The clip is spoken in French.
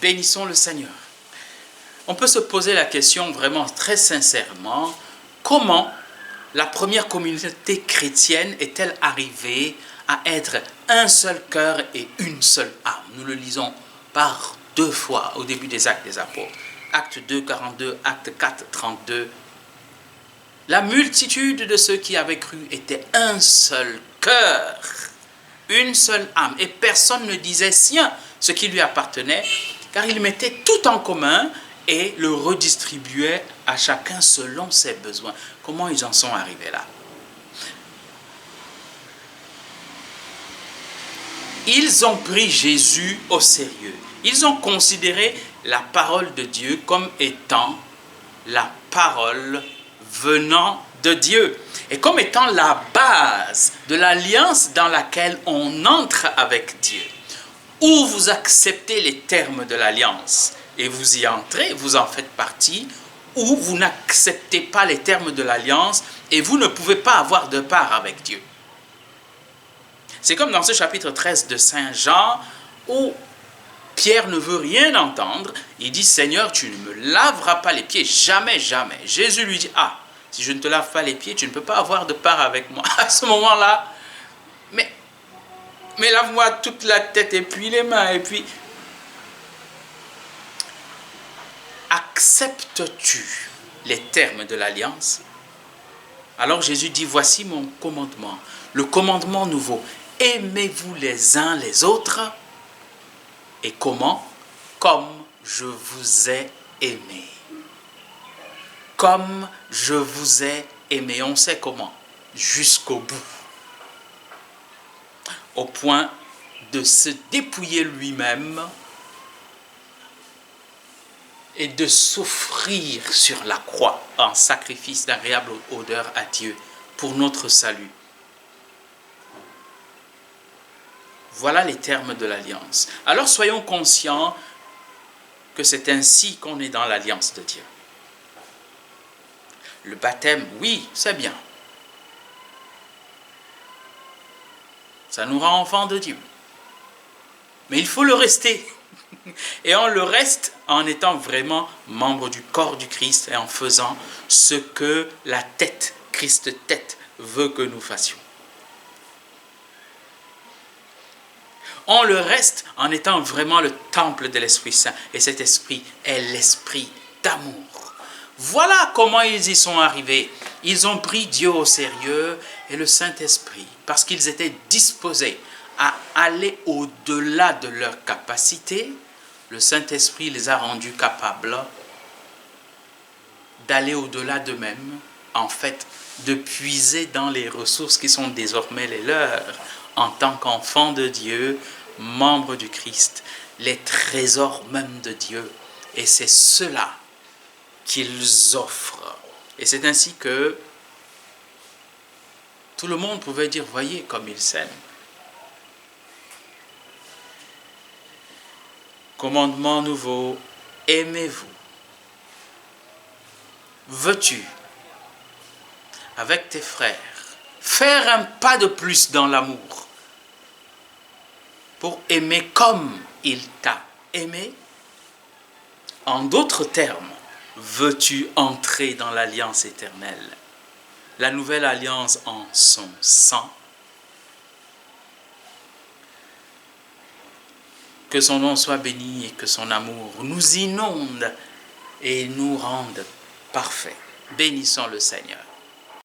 Bénissons le Seigneur. On peut se poser la question vraiment très sincèrement, comment la première communauté chrétienne est-elle arrivée à être un seul cœur et une seule âme? Nous le lisons par 2 fois au début des Actes des Apôtres. Acte 2, 42, Acte 4, 32. La multitude de ceux qui avaient cru était un seul cœur, une seule âme. Et personne ne disait sien ce qui lui appartenait, car il mettait tout en commun et le redistribuait à chacun selon ses besoins. Comment ils en sont arrivés là? Ils ont pris Jésus au sérieux. Ils ont considéré la parole de Dieu comme étant la parole venant de Dieu et comme étant la base de l'alliance dans laquelle on entre avec Dieu. Ou vous acceptez les termes de l'alliance et vous y entrez, vous en faites partie, ou vous n'acceptez pas les termes de l'alliance et vous ne pouvez pas avoir de part avec Dieu. C'est comme dans ce chapitre 13 de Saint Jean où Pierre ne veut rien entendre. Il dit, Seigneur, tu ne me laveras pas les pieds, jamais, jamais. Jésus lui dit, ah, si je ne te lave pas les pieds, tu ne peux pas avoir de part avec moi. À ce moment-là, mais lave-moi toute la tête et puis les mains et puis... Acceptes-tu les termes de l'alliance? Alors Jésus dit, voici mon commandement, le commandement nouveau. Aimez-vous les uns les autres. Et comment? Comme je vous ai aimé. Comme je vous ai aimé. On sait comment? Jusqu'au bout. Au point de se dépouiller lui-même et de s'offrir sur la croix en sacrifice d'agréable odeur à Dieu pour notre salut. Voilà les termes de l'alliance. Alors soyons conscients que c'est ainsi qu'on est dans l'alliance de Dieu. Le baptême, oui, c'est bien. Ça nous rend enfants de Dieu. Mais il faut le rester. Et on le reste en étant vraiment membre du corps du Christ et en faisant ce que la tête, Christ tête, veut que nous fassions. On le reste en étant vraiment le temple de l'Esprit Saint. Et cet esprit est l'esprit d'amour. Voilà comment ils y sont arrivés. Ils ont pris Dieu au sérieux et le Saint-Esprit, parce qu'ils étaient disposés à aller au-delà de leur capacité. Le Saint-Esprit les a rendus capables d'aller au-delà d'eux-mêmes, en fait, de puiser dans les ressources qui sont désormais les leurs, en tant qu'enfants de Dieu, membres du Christ, les trésors même de Dieu. Et c'est cela qu'ils offrent. Et c'est ainsi que tout le monde pouvait dire, voyez comme ils s'aiment. Commandement nouveau, aimez-vous. Veux-tu, avec tes frères, faire un pas de plus dans l'amour pour aimer comme il t'a aimé? En d'autres termes, veux-tu entrer dans l'alliance éternelle, la nouvelle alliance en son sang? Que son nom soit béni et que son amour nous inonde et nous rende parfaits. Bénissons le Seigneur.